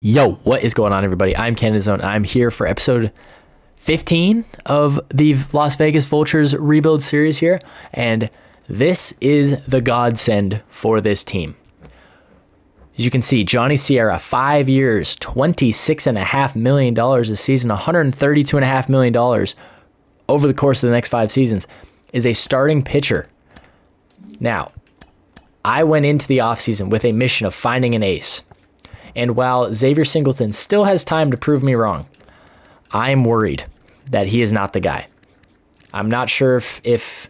Yo, what is going on, everybody? I'm Canada Zone. I'm here for episode 15 of the Las Vegas Vultures rebuild series here, and this is the godsend for this team. As you can see, Johnny Sierra, 5 years, $26.5 million a season, $132.5 million over the course of the next 5 seasons, is a starting pitcher. Now, I went into the offseason with a mission of finding an ace. And while Xavier Singleton still has time to prove me wrong, I'm worried that he is not the guy. I'm not sure if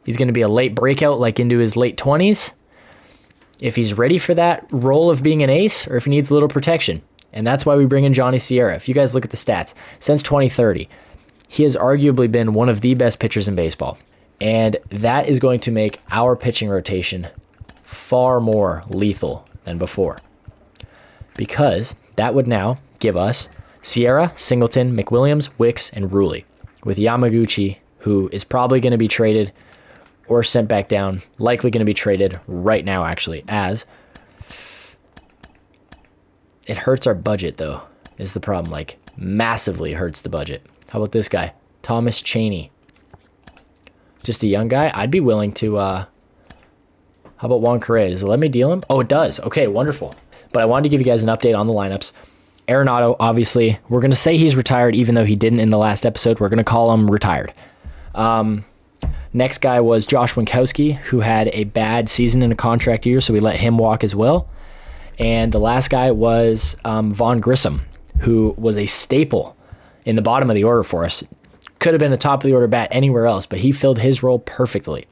he's going to be a late breakout, like into his late 20s, if he's ready for that role of being an ace, or if he needs a little protection. And that's why we bring in Johnny Sierra. If you guys look at the stats, since 2030, he has arguably been one of the best pitchers in baseball. And that is going to make our pitching rotation far more lethal than before, because that would now give us Sierra, Singleton, McWilliams, Wicks, and Ruley, with Yamaguchi, who is probably going to be traded or sent back down, likely going to be traded right now, actually, as it hurts our budget, though, is the problem. Like, massively hurts the budget. How about this guy? Thomas Chaney. Just a young guy. I'd be willing to, how about Juan Correa? Does it let me deal him? Oh, it does. Okay, wonderful. But I wanted to give you guys an update on the lineups. Arenado, obviously, we're going to say he's retired, even though he didn't in the last episode. We're going to call him retired. Next guy was Josh Winkowski, who had a bad season in a contract year, so we let him walk as well. And the last guy was Vaughn Grissom, who was a staple in the bottom of the order for us. Could have been a top of the order bat anywhere else, but he filled his role perfectly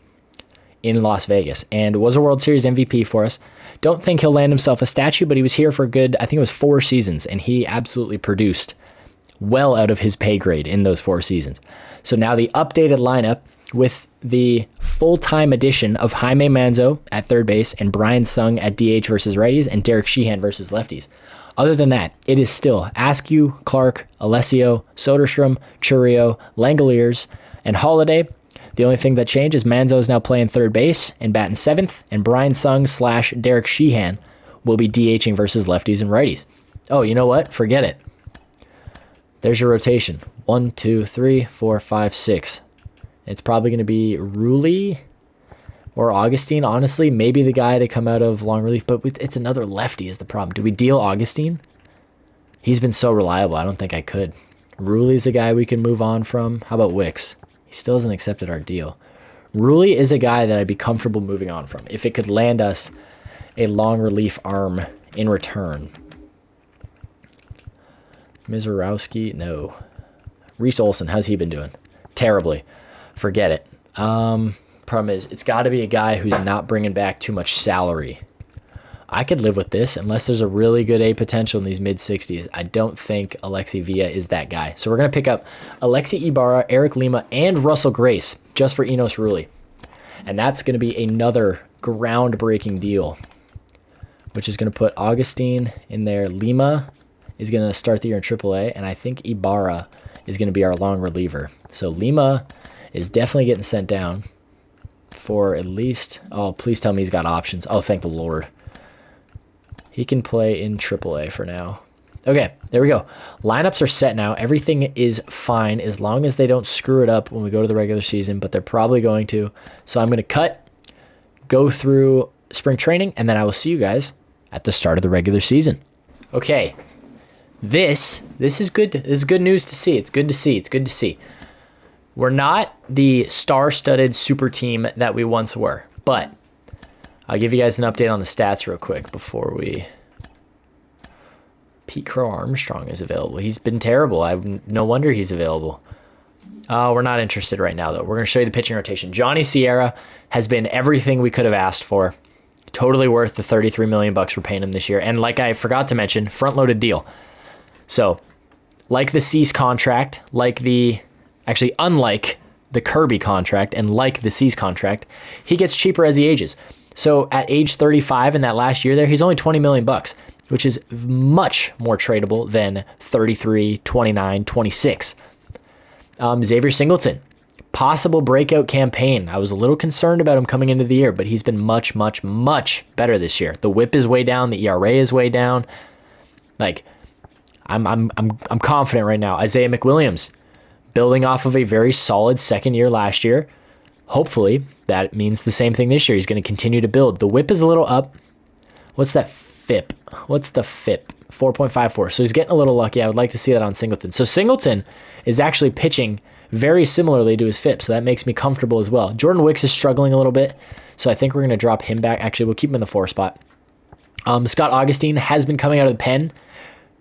in Las Vegas and was a World Series MVP for us. Don't think he'll land himself a statue, but he was here for a good, I think it was 4 seasons, and he absolutely produced well out of his pay grade in those 4 seasons. So now the updated lineup with the full-time addition of Jaime Manzo at third base and Brian Sung at DH versus righties and Derek Sheehan versus lefties. Other than that, it is still Askew, Clark, Alessio, Soderstrom, Churio, Langoliers, and Holiday. The only thing that changed is Manzo is now playing third base and batting 7th, and Brian Sung / Derek Sheehan will be DHing versus lefties and righties. Oh, you know what? Forget it. There's your rotation. 1, 2, 3, 4, 5, 6. It's probably going to be Ruley or Augustine, honestly. Maybe the guy to come out of long relief, but it's another lefty is the problem. Do we deal Augustine? He's been so reliable, I don't think I could. Ruley's a guy we can move on from. How about Wicks? He still hasn't accepted our deal. Ruley is a guy that I'd be comfortable moving on from if it could land us a long relief arm in return. Mizorowski, no. Reese Olson, how's he been doing? Terribly. Forget it. Problem is, it's got to be a guy who's not bringing back too much salary. I could live with this unless there's a really good A potential in these mid-60s. I don't think Alexi Villa is that guy. So we're going to pick up Alexi Ibarra, Eric Lima, and Russell Grace just for Enos Ruley. And that's going to be another groundbreaking deal, which is going to put Augustine in there. Lima is going to start the year in AAA, and I think Ibarra is going to be our long reliever. So Lima is definitely getting sent down for at least... Oh, please tell me he's got options. Oh, thank the Lord. He can play in AAA for now. Okay, there we go. Lineups are set now. Everything is fine as long as they don't screw it up when we go to the regular season, but they're probably going to. So I'm going to cut, go through spring training, and then I will see you guys at the start of the regular season. Okay, this is good. This is good news to see. It's good to see. It's good to see. We're not the star-studded super team that we once were, but I'll give you guys an update on the stats real quick before we... Pete Crow Armstrong is available. He's been terrible. No wonder he's available. We're not interested right now, though. We're going to show you the pitching rotation. Johnny Sierra has been everything we could have asked for. Totally worth the $33 million we're paying him this year. And like I forgot to mention, front-loaded deal. So, like the Cease contract, actually unlike the Kirby contract and like the Cease contract, he gets cheaper as he ages. So at age 35 in that last year there, he's only $20 million, which is much more tradable than 33, 29, 26. Xavier Singleton, possible breakout campaign. I was a little concerned about him coming into the year, but he's been much, much, much better this year. The whip is way down. The ERA is way down. Like, I'm confident right now. Isaiah McWilliams, building off of a very solid second year last year. Hopefully, that means the same thing this year. He's going to continue to build. The whip is a little up. What's that FIP? What's the FIP? 4.54. So he's getting a little lucky. I would like to see that on Singleton. So Singleton is actually pitching very similarly to his FIP, so that makes me comfortable as well. Jordan Wicks is struggling a little bit, so I think we're going to drop him back. Actually, we'll keep him in the 4 spot. Scott Augustine has been coming out of the pen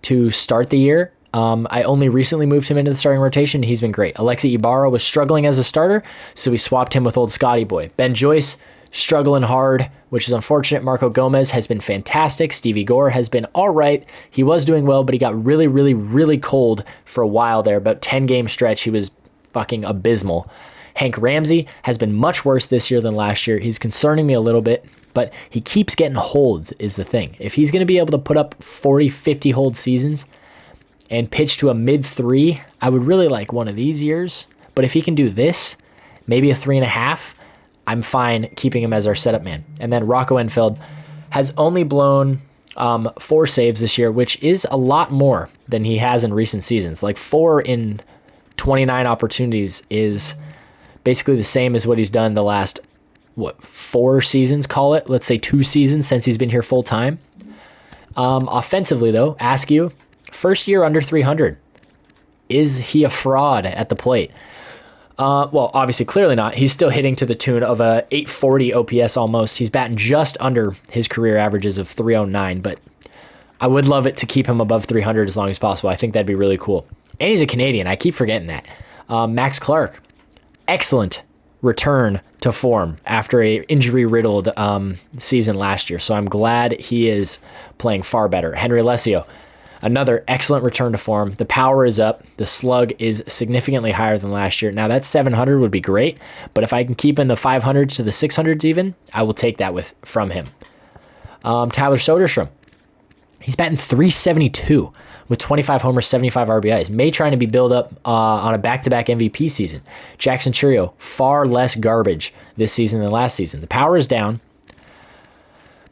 to start the year. I only recently moved him into the starting rotation. He's been great. Alexi Ibarra was struggling as a starter, so we swapped him with old Scotty boy. Ben Joyce, struggling hard, which is unfortunate. Marco Gomez has been fantastic. Stevie Gore has been all right. He was doing well, but he got really, really, really cold for a while there. About 10-game stretch, he was fucking abysmal. Hank Ramsey has been much worse this year than last year. He's concerning me a little bit, but he keeps getting holds is the thing. If he's going to be able to put up 40, 50 hold seasons and pitch to a mid-3, I would really like one of these years. But if he can do this, maybe a 3.5, I'm fine keeping him as our setup man. And then Rocco Enfield has only blown 4 saves this year, which is a lot more than he has in recent seasons. Like 4 in 29 opportunities is basically the same as what he's done the last, 4 seasons, call it. Let's say 2 seasons since he's been here full time. Offensively, though, ask you, first year under 300. Is he a fraud at the plate? Well, obviously, clearly not. He's still hitting to the tune of a 840 OPS almost. He's batting just under his career averages of 309, but I would love it to keep him above 300 as long as possible. I think that'd be really cool. And he's a Canadian. I keep forgetting that. Max Clark, excellent return to form after a injury-riddled season last year. So I'm glad he is playing far better. Henry Alessio, another excellent return to form. The power is up. The slug is significantly higher than last year. Now, that 700 would be great, but if I can keep in the 500s to the 600s even, I will take that from him. Tyler Soderstrom, he's batting 372 with 25 homers, 75 RBIs. May trying to be built up on a back-to-back MVP season. Jackson Churio, far less garbage this season than last season. The power is down,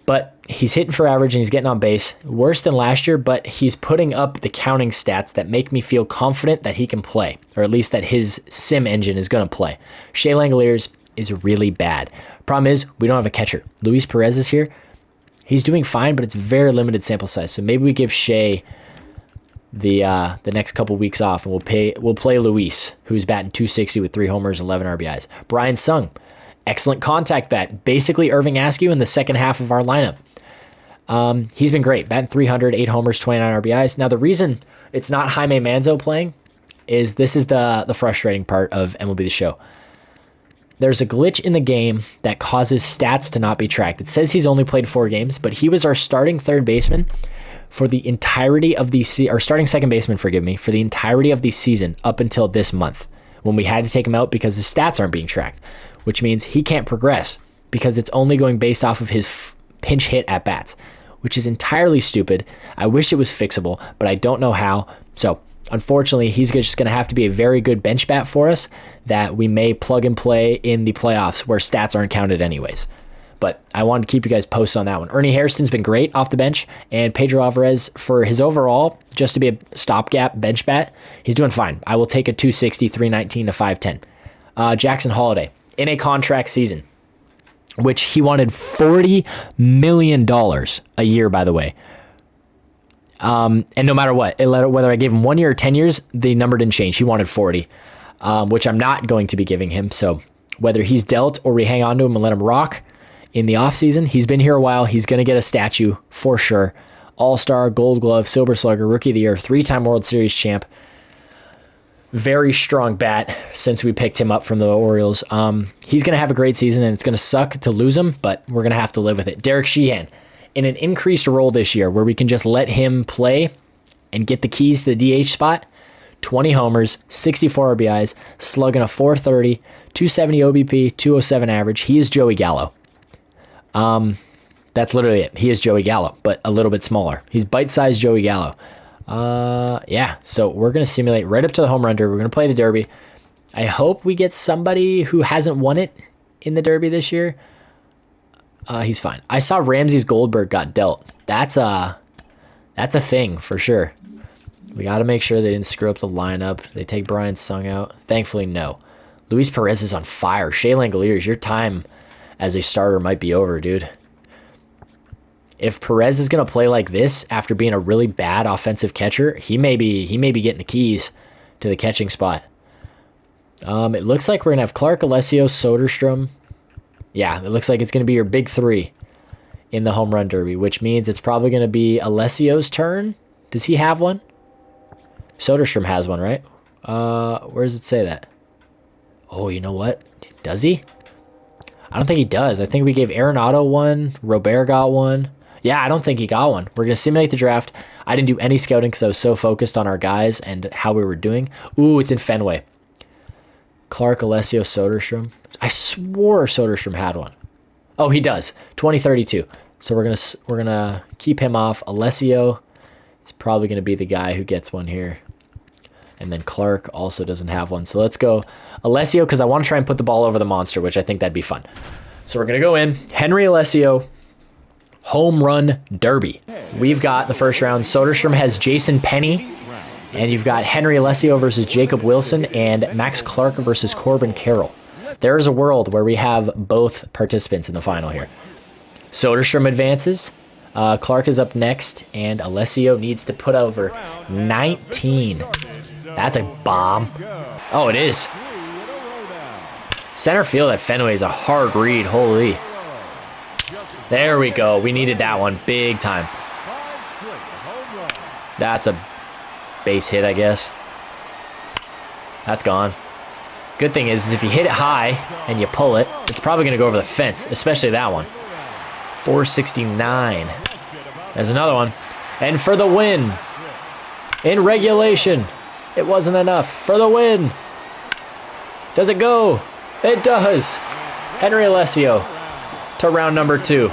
but he's hitting for average and he's getting on base. Worse than last year, but he's putting up the counting stats that make me feel confident that he can play, or at least that his sim engine is going to play. Shea Langoliers is really bad. Problem is, we don't have a catcher. Luis Perez is here. He's doing fine, but it's very limited sample size. So maybe we give Shea the next couple weeks off, and we'll play Luis, who's batting 260 with 3 homers, 11 RBIs. Brian Sung, excellent contact bat. Basically Irving Askew in the second half of our lineup. He's been great. Batting 300, 8 homers, 29 RBIs. Now, the reason it's not Jaime Manzo playing is this is the frustrating part of MLB The Show. There's a glitch in the game that causes stats to not be tracked. It says he's only played 4 games, but he was our starting third baseman for the entirety of the or starting second baseman, forgive me, for the entirety of the season up until this month when we had to take him out because his stats aren't being tracked, which means he can't progress because it's only going based off of his pinch hit at bats, which is entirely stupid. I wish it was fixable, but I don't know how. So unfortunately, he's just going to have to be a very good bench bat for us that we may plug and play in the playoffs where stats aren't counted anyways. But I wanted to keep you guys posted on that one. Ernie Hairston's been great off the bench, and Pedro Alvarez, for his overall, just to be a stopgap bench bat, he's doing fine. I will take a 260, 319 to 510. Jackson Holiday, in a contract season, which he wanted $40 million a year, by the way. And no matter what, whether I gave him 1 year or 10 years, the number didn't change. He wanted 40, which I'm not going to be giving him. So whether he's dealt or we hang on to him and let him rock in the offseason, he's been here a while. He's going to get a statue for sure. All-Star, Gold Glove, Silver Slugger, Rookie of the Year, 3-time World Series champ. Very strong bat since we picked him up from the Orioles. He's going to have a great season, and it's going to suck to lose him, but we're going to have to live with it. Derek Sheehan, in an increased role this year where we can just let him play and get the keys to the DH spot, 20 homers, 64 RBIs, slugging a 430, 270 OBP, 207 average. He is Joey Gallo. That's literally it. He is Joey Gallo, but a little bit smaller. He's bite-sized Joey Gallo. Yeah, so we're going to simulate right up to the home run derby. We're going to play the derby. I hope we get somebody who hasn't won it in the derby this year. He's fine. I saw Ramses Goldberg got dealt. That's a thing for sure. We got to make sure they didn't screw up the lineup. They take Brian Sung out. Thankfully, no. Luis Perez is on fire. Shea Langoliers, your time as a starter might be over, dude. If Perez is going to play like this after being a really bad offensive catcher, he may be getting the keys to the catching spot. It looks like we're going to have Clark, Alessio, Soderstrom. Yeah, it looks like it's going to be your big three in the home run derby, which means it's probably going to be Alessio's turn. Does he have one? Soderstrom has one, right? Where does it say that? Oh, you know what? Does he? I don't think he does. I think we gave Arenado one. Robert got one. Yeah, I don't think he got one. We're going to simulate the draft. I didn't do any scouting because I was so focused on our guys and how we were doing. Ooh, it's in Fenway. Clark, Alessio, Soderstrom. I swore Soderstrom had one. Oh, he does. 2032. So we're gonna keep him off. Alessio is probably gonna be the guy who gets one here. And then Clark also doesn't have one. So let's go Alessio because I want to try and put the ball over the monster, which I think that'd be fun. So we're gonna go in. Henry Alessio, home run derby. We've got the first round. Soderstrom has Jason Penny. And you've got Henry Alessio versus Jacob Wilson and Max Clark versus Corbin Carroll. There is a world where we have both participants in the final here. Soderstrom advances. Clark is up next, and Alessio needs to put over 19. That's a bomb. Oh, it is. Center field at Fenway is a hard read. Holy. There we go. We needed that one big time. That's a base hit, I guess. That's gone. Good thing is if you hit it high and you pull it, it's probably going to go over the fence, especially that one. 469. There's another one. And for the win. In regulation. It wasn't enough. For the win. Does it go? It does. Henry Alessio to round number 2.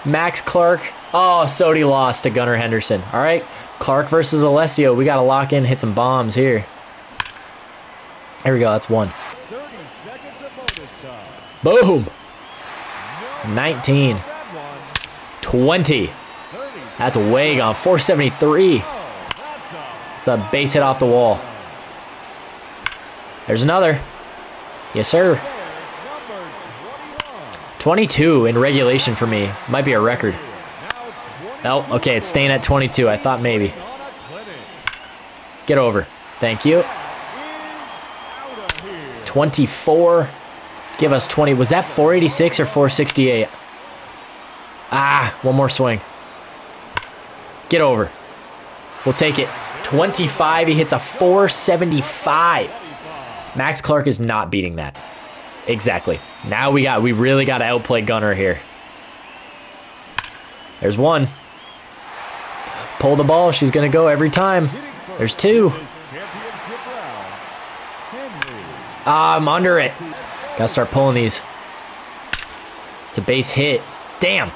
Max Clark. Oh, Sodi lost to Gunnar Henderson. All right. Clark versus Alessio. We got to lock in, hit some bombs here. There we go. That's one. Boom. 19. 20. That's way gone. 473. It's a base hit off the wall. There's another. Yes, sir. 22 in regulation for me. Might be a record. Oh, okay, it's staying at 22. I thought maybe. Get over. Thank you. 24. Give us 20. Was that 486 or 468? Ah, one more swing. Get over. We'll take it. 25. He hits a 475. Max Clark is not beating that. Exactly. Now we really got to outplay Gunnar here. There's one. Pull the ball. She's going to go every time. There's two. Ah, I'm under it. Got to start pulling these. It's a base hit. Damn.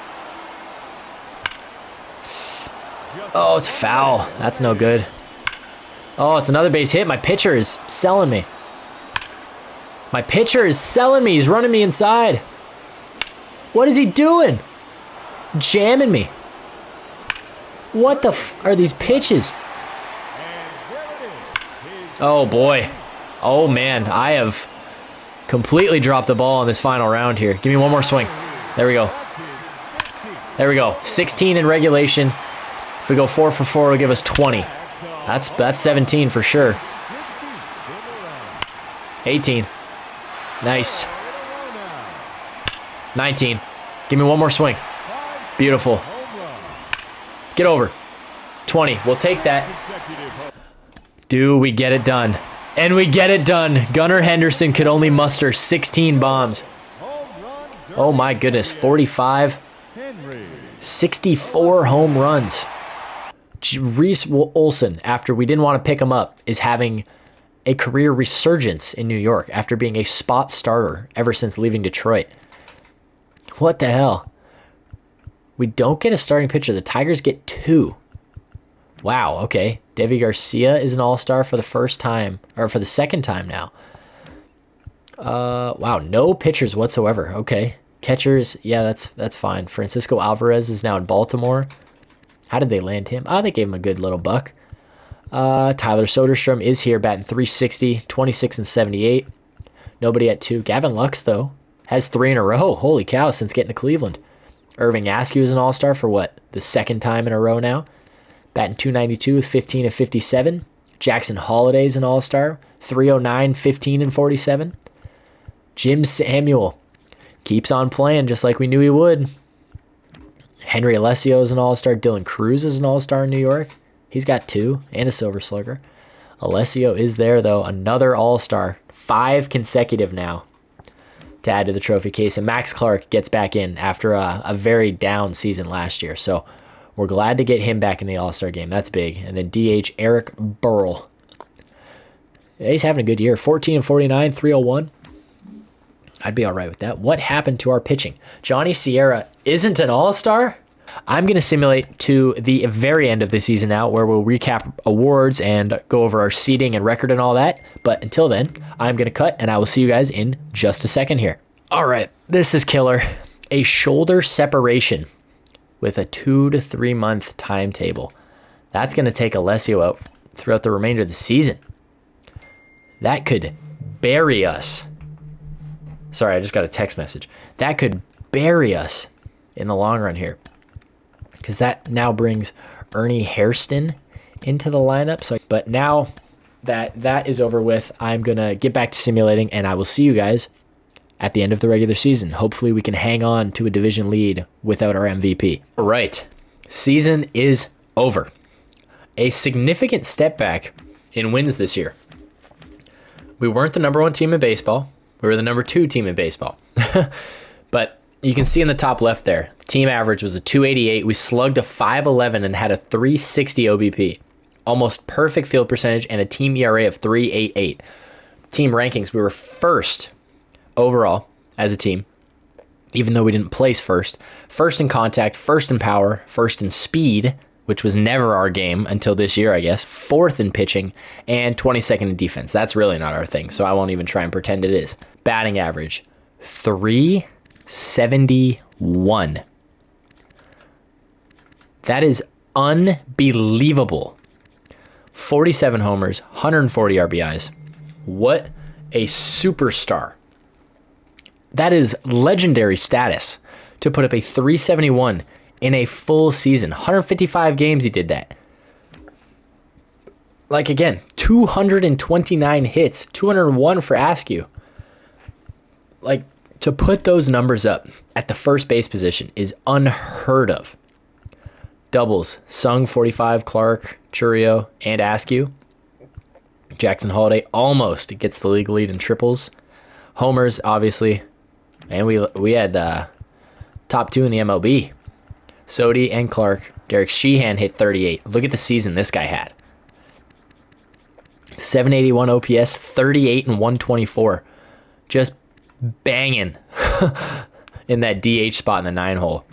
Oh, it's foul. That's no good. Oh, it's another base hit. My pitcher is selling me. My pitcher is selling me. He's running me inside. What is he doing? Jamming me. What the f are these pitches? Oh, boy. Oh, man. I have completely dropped the ball in this final round here. Give me one more swing. There we go. There we go. 16 in regulation. If we go 4 for 4, it'll give us 20. That's 17 for sure. 18. Nice. 19. Give me one more swing. Beautiful. Get over. 20. We'll take that. Do we get it done? And we get it done. Gunnar Henderson could only muster 16 bombs. Oh my goodness. 45. 64 home runs. Reese Olson, after we didn't want to pick him up, is having a career resurgence in New York after being a spot starter ever since leaving Detroit. What the hell? We don't get a starting pitcher. The Tigers get 2. Wow, okay. Devi Garcia is an all-star for the first time, or for the second time now. Wow, no pitchers whatsoever. Okay. Catchers, yeah, that's fine. Francisco Alvarez is now in Baltimore. How did they land him? Oh, they gave him a good little buck. Tyler Soderstrom is here, batting 360, 26 and 78. Nobody at 2. Gavin Lux, though, has 3 in a row. Holy cow, since getting to Cleveland. Irving Askew is an all-star for what? The second time in a row now. Batting 292 with 15 and 57. Jackson Holliday's an all-star. 309, 15 and 47. Jim Samuel keeps on playing just like we knew he would. Henry Alessio is an all-star. Dylan Cruz is an all-star in New York. He's got 2 and a Silver Slugger. Alessio is there, though. Another all-star. 5 consecutive now to add to the trophy case. And Max Clark gets back in after a very down season last year. So we're glad to get him back in the all-star game. That's big. And then DH Eric Burrell. Yeah, he's having a good year. 14 and 49, 301. I'd be all right with that. What happened to our pitching? Johnny Sierra isn't an all-star? I'm going to simulate to the very end of the season now, where we'll recap awards and go over our seeding and record and all that. But until then, I'm going to cut, and I will see you guys in just a second here. All right, this is killer. A shoulder separation with a 2 to 3 month timetable. That's going to take Alessio out throughout the remainder of the season. That could bury us. Sorry, I just got a text message. That could bury us in the long run here, because that now brings Ernie Hairston into the lineup. But now that that is over with, I'm going to get back to simulating, and I will see you guys at the end of the regular season. Hopefully we can hang on to a division lead without our MVP. All right, season is over. A significant step back in wins this year. We weren't the number 1 team in baseball. We were the number 2 team in baseball. But you can see in the top left there, team average was a 288. We slugged a 511 and had a 360 OBP. Almost perfect field percentage and a team ERA of 388. Team rankings, we were first overall as a team, even though we didn't place first. First in contact, first in power, first in speed, which was never our game until this year, I guess. 4th in pitching, and 22nd in defense. That's really not our thing, so I won't even try and pretend it is. Batting average, 371. That is unbelievable. 47 homers, 140 RBIs. What a superstar. That is legendary status to put up a 371 in a full season. 155 games he did that. Like, again, 229 hits, 201 for Askew. Like, to put those numbers up at the first base position is unheard of. Doubles, Sung 45, Clark, Churio, and Askew. Jackson Holiday almost gets the league lead in triples. Homers, obviously. And we had top 2 in the MLB. Sodi and Clark. Derek Sheehan hit 38. Look at the season this guy had. 781 OPS, 38 and 124. Just banging in that DH spot in the 9 hole.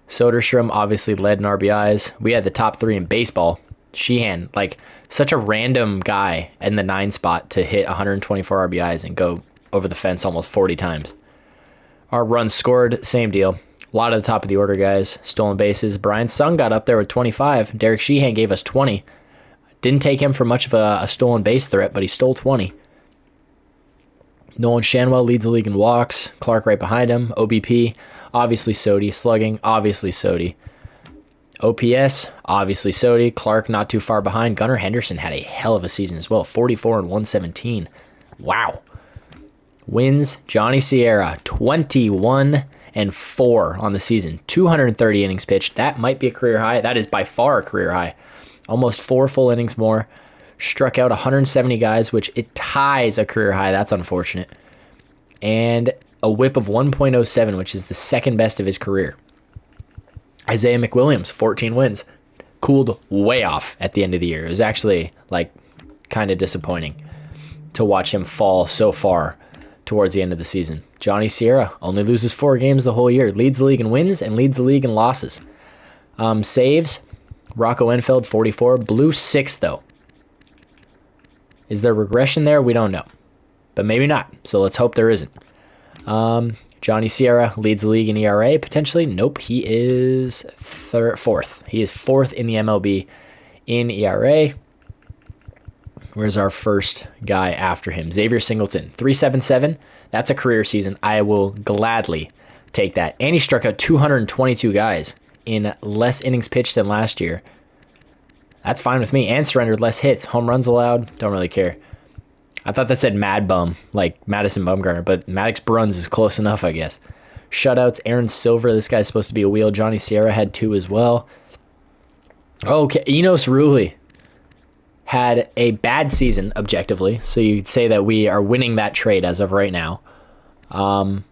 Soderstrom obviously led in RBIs. We had the top 3 in baseball. Sheehan, like, such a random guy in the 9 spot to hit 124 RBIs and go over the fence almost 40 times. Our runs scored, same deal. A lot of the top of the order guys. Stolen bases. Brian Sung got up there with 25. Derek Sheehan gave us 20. Didn't take him for much of a stolen base threat, but he stole 20. Nolan Shanwell leads the league in walks. Clark right behind him. OBP, obviously Sodi. Slugging, obviously Sodi. OPS, obviously Sodi. Clark not too far behind. Gunnar Henderson had a hell of a season as well. 44 and 117. Wow. Wins, Johnny Sierra, 21 and 4 on the season. 230 innings pitched. That might be a career high. That is by far a career high. Almost 4 full innings more. Struck out 170 guys, which it ties a career high. That's unfortunate. And a whip of 1.07, which is the second best of his career. Isaiah McWilliams, 14 wins. Cooled way off at the end of the year. It was actually, like, kind of disappointing to watch him fall so far towards the end of the season. Johnny Sierra only loses 4 games the whole year. Leads the league in wins and leads the league in losses. Saves, Rocco Enfield, 44. Blew 6, though. Is there regression there? We don't know. But maybe not. So let's hope there isn't. Johnny Sierra leads the league in ERA, potentially. Nope, he is 4th. He is 4th in the MLB in ERA. Where's our first guy after him? Xavier Singleton, 377. That's a career season. I will gladly take that. And he struck out 222 guys in less innings pitched than last year. That's fine with me. And surrendered less hits. Home runs allowed. Don't really care. I thought that said Mad Bum, like Madison Bumgarner, but Maddox Bruns is close enough, I guess. Shutouts, Aaron Silver. This guy's supposed to be a wheel. Johnny Sierra had 2 as well. Okay, Enos Rulli had a bad season, objectively. So you'd say that we are winning that trade as of right now. A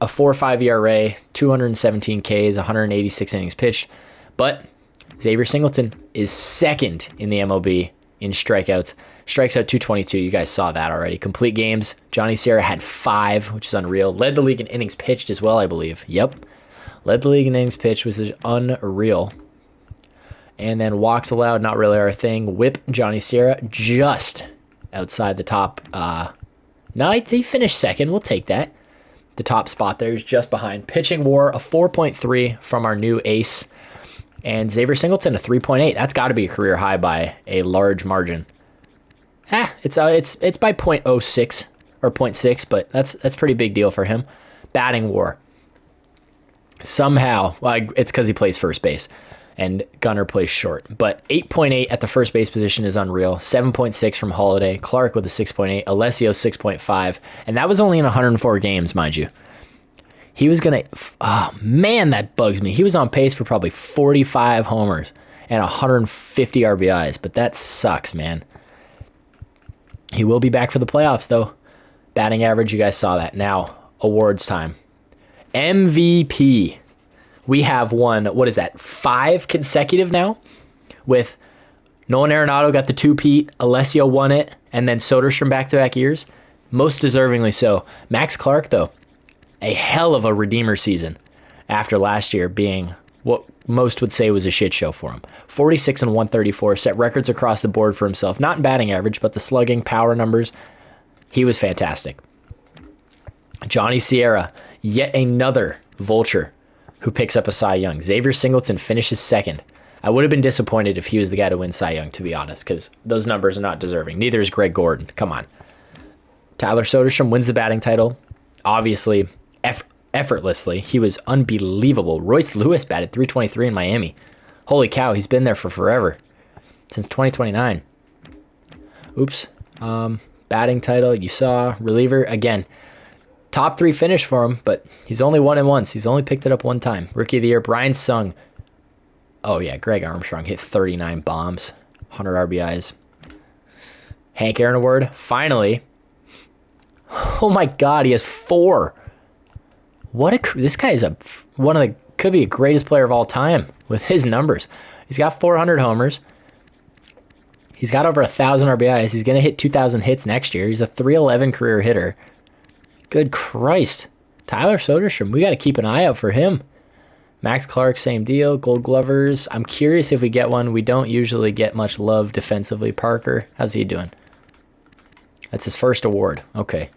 4.5 ERA, 217 Ks, 186 innings pitched. But Xavier Singleton is second in the MLB in strikeouts. Strikes out 222. You guys saw that already. Complete games. Johnny Sierra had 5, which is unreal. Led the league in innings pitched as well, I believe. Yep. Led the league in innings pitched, which is unreal. And then walks allowed, not really our thing. Whip, Johnny Sierra, just outside the top. No, he finished second. We'll take that. The top spot there is just behind. Pitching WAR, a 4.3 from our new ace. And Xavier Singleton, a 3.8. That's got to be a career high by a large margin. It's by 0.06 or 0.6, but that's pretty big deal for him. Batting WAR. Somehow, well, it's because he plays first base. And Gunnar plays short. But 8.8 at the first base position is unreal. 7.6 from Holiday. Clark with a 6.8. Alessio 6.5. And that was only in 104 games, mind you. He was going to... Oh, man, that bugs me. He was on pace for probably 45 homers and 150 RBIs. But that sucks, man. He will be back for the playoffs, though. Batting average, you guys saw that. Now, awards time. MVP. We have won, what is that, 5 consecutive now? With Nolan Arenado got the 2-peat, Alessio won it, and then Soderstrom back-to-back years. Most deservingly so. Max Clark, though, a hell of a redeemer season after last year being what most would say was a shit show for him. 46 and 134, set records across the board for himself. Not in batting average, but the slugging, power numbers. He was fantastic. Johnny Sierra, yet another vulture who picks up a Cy Young. Xavier Singleton finishes second. I would have been disappointed if he was the guy to win Cy Young, to be honest, because those numbers are not deserving. Neither is Greg Gordon. Come on. Tyler Soderstrom wins the batting title. Obviously, effortlessly. He was unbelievable. Royce Lewis batted 323 in Miami. Holy cow, he's been there for forever. Since 2029. Oops. Batting title, you saw. Reliever, again. Top 3 finish for him, but he's only won it once. He's only picked it up one time. Rookie of the Year, Brian Sung. Oh, yeah, Greg Armstrong hit 39 bombs, 100 RBIs. Hank Aaron Award, finally. Oh, my God, he has 4. This guy is could be the greatest player of all time with his numbers. He's got 400 homers. He's got over 1,000 RBIs. He's going to hit 2,000 hits next year. He's a 311 career hitter. Good Christ. Tyler Soderstrom, we got to keep an eye out for him. Max Clark, same deal. Gold Glovers. I'm curious if we get one. We don't usually get much love defensively. Parker, how's he doing? That's his first award. Okay.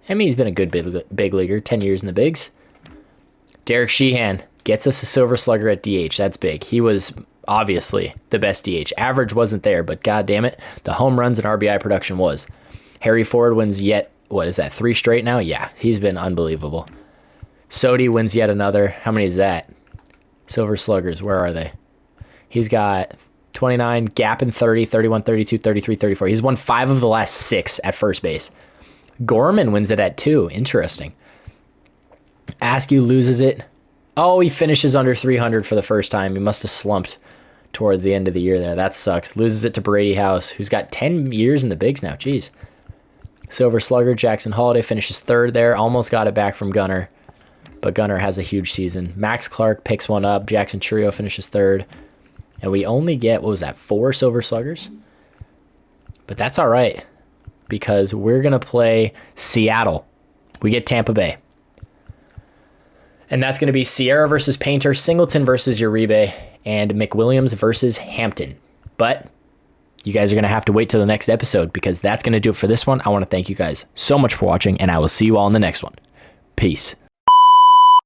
I mean, he's been a good big leaguer. 10 years in the bigs. Derek Sheehan gets us a Silver Slugger at DH. That's big. He was obviously the best DH. Average wasn't there, but god damn it, the home runs and RBI production was. Harry Ford wins yet, what is that, 3 straight now? Yeah, he's been unbelievable. Sodi wins yet another. How many is that? Silver Sluggers, where are they? He's got 29, gap in 30, 31, 32, 33, 34. He's won 5 of the last 6 at first base. Gorman wins it at 2. Interesting. Askew loses it. Oh, he finishes under 300 for the first time. He must have slumped towards the end of the year there. That sucks. Loses it to Brady House, who's got 10 years in the bigs now. Jeez. Silver Slugger, Jackson Holiday finishes 3rd there. Almost got it back from Gunnar, but Gunnar has a huge season. Max Clark picks one up. Jackson Churio finishes 3rd. And we only get, what was that, 4 Silver Sluggers? But that's all right, because we're going to play Seattle. We get Tampa Bay. And that's going to be Sierra versus Painter, Singleton versus Uribe, and McWilliams versus Hampton. But you guys are going to have to wait till the next episode, because that's going to do it for this one. I want to thank you guys so much for watching, and I will see you all in the next one. Peace.